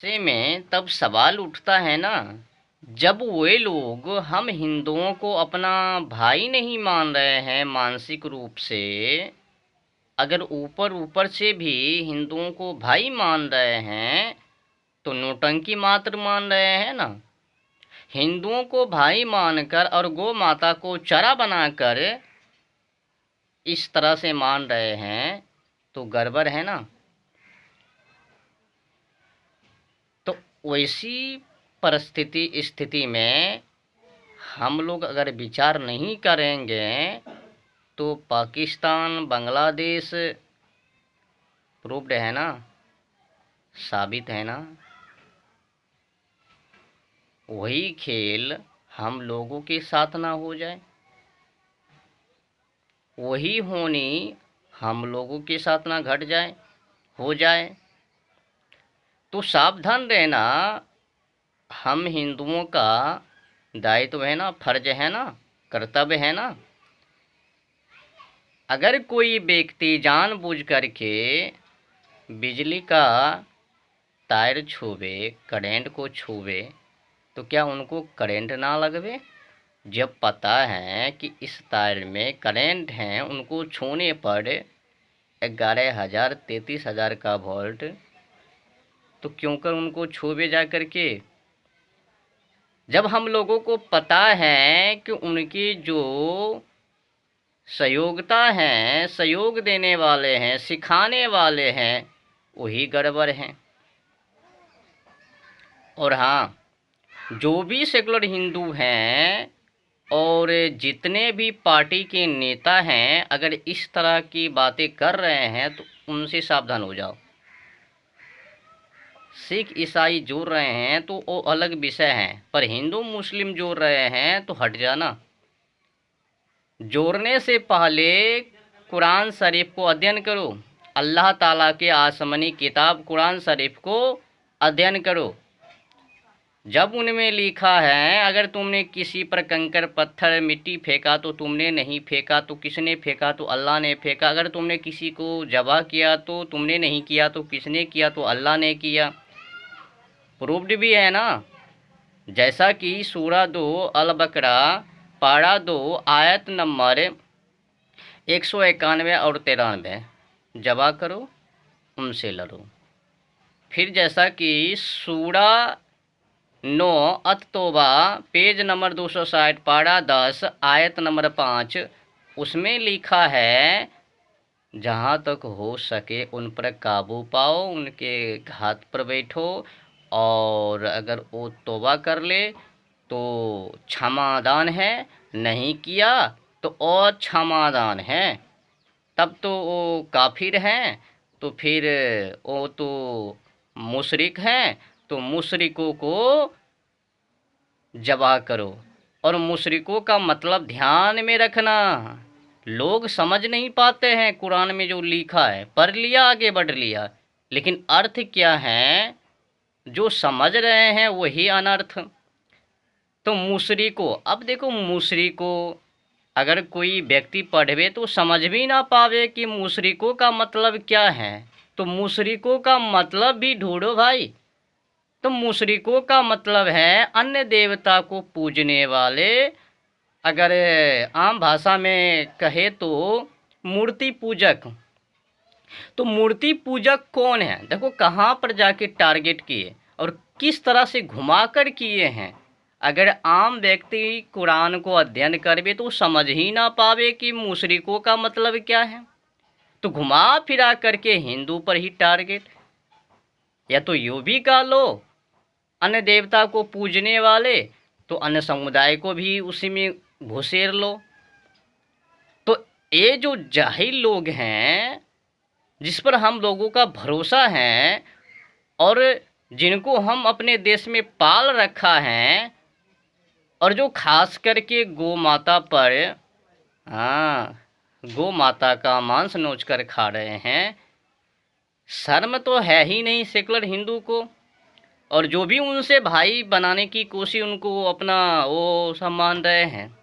ऐसे में तब सवाल उठता है ना, जब वे लोग हम हिंदुओं को अपना भाई नहीं मान रहे हैं मानसिक रूप से, अगर ऊपर ऊपर से भी हिंदुओं को भाई मान रहे हैं तो नौटंकी मात्र मान रहे हैं ना। हिंदुओं को भाई मानकर और गौ माता को चरा बनाकर इस तरह से मान रहे हैं तो गड़बड़ है ना। तो वैसी परिस्थिति स्थिति में हम लोग अगर विचार नहीं करेंगे तो पाकिस्तान बांग्लादेश प्रूव्ड है ना, साबित है ना। वही खेल हम लोगों के साथ ना हो जाए, वही होनी हम लोगों के साथ ना घट जाए, हो जाए तो सावधान रहना। हम हिंदुओं का दायित्व है ना, फर्ज है ना, कर्तव्य है ना। अगर कोई व्यक्ति जानबूझ करके बिजली का तार छूवे, करंट को छूवे, तो क्या उनको करंट ना लगवे? जब पता है कि इस तार में करंट है, उनको छूने पर 11,000 33,000 का वोल्ट, तो क्यों कर उनको छूवे जा करके? जब हम लोगों को पता है कि उनकी जो सहयोगता हैं, सहयोग देने वाले हैं, सिखाने वाले हैं, वही गड़बड़ हैं। और हाँ, जो भी सेकुलर हिंदू हैं और जितने भी पार्टी के नेता हैं, अगर इस तरह की बातें कर रहे हैं तो उनसे सावधान हो जाओ। सिख ईसाई जोड़ रहे हैं तो वो अलग विषय है, पर हिंदू मुस्लिम जोड़ रहे हैं तो हट जाना। जोड़ने से पहले कुरान शरीफ को अध्ययन करो, अल्लाह ताला के आसमानी किताब कुरान शरीफ को अध्ययन करो। जब उनमें लिखा है अगर तुमने किसी पर कंकर पत्थर मिट्टी फेंका तो तुमने नहीं फेंका तो किसने फेंका? तो अल्लाह ने फेंका। अगर तुमने किसी को ज़बह किया तो तुमने नहीं किया तो किसने किया? तो अल्लाह ने किया। प्रूव्ड भी है ना। जैसा कि सूरा 2 अल बकरा पारा 2 आयत नंबर 191 और 93, ज़बह करो उनसे लड़ो। फिर जैसा कि सूरा 9 अत तौबा पेज नंबर 260 पारा 10 आयत नंबर 5, उसमें लिखा है जहाँ तक हो सके उन पर काबू पाओ, उनके घात पर बैठो, और अगर वो तौबा कर ले तो क्षमादान है, नहीं किया तो और क्षमादान है। तब तो वो काफिर हैं, तो फिर वो तो मुशरिक हैं, तो मुशरिकों को ज़बह करो। और मुशरिकों का मतलब ध्यान में रखना, लोग समझ नहीं पाते हैं। कुरान में जो लिखा है पढ़ लिया, आगे बढ़ लिया, लेकिन अर्थ क्या है जो समझ रहे हैं वही अनर्थ। तो मुशरिकों, अब देखो मुशरिकों, अगर कोई व्यक्ति पढ़वे तो समझ भी ना पावे कि मुशरिकों का मतलब क्या है, तो मुशरिकों का मतलब भी ढूंढो भाई। तो मुशरिकों का मतलब है अन्य देवता को पूजने वाले। अगर आम भाषा में कहे तो मूर्ति पूजक। तो मूर्ति पूजक कौन है? देखो कहाँ पर जाके टारगेट किए और किस तरह से घुमाकर किए हैं। अगर आम व्यक्ति कुरान को अध्ययन करवे तो समझ ही ना पावे कि मुशरिकों का मतलब क्या है, तो घुमा फिरा करके हिंदू पर ही टारगेट। या तो यूँ भी कह लो अन्य देवता को पूजने वाले, तो अन्य समुदाय को भी उसी में घुसेर लो। तो ये जो जाहिल लोग हैं जिस पर हम लोगों का भरोसा है और जिनको हम अपने देश में पाल रखा है, और जो खास करके गौ माता पर, हाँ, गौ माता का मांस नोच कर खा रहे हैं, शर्म तो है ही नहीं सेकुलर हिंदू को। और जो भी उनसे भाई बनाने की कोशिश, उनको अपना वो सब मान रहे हैं।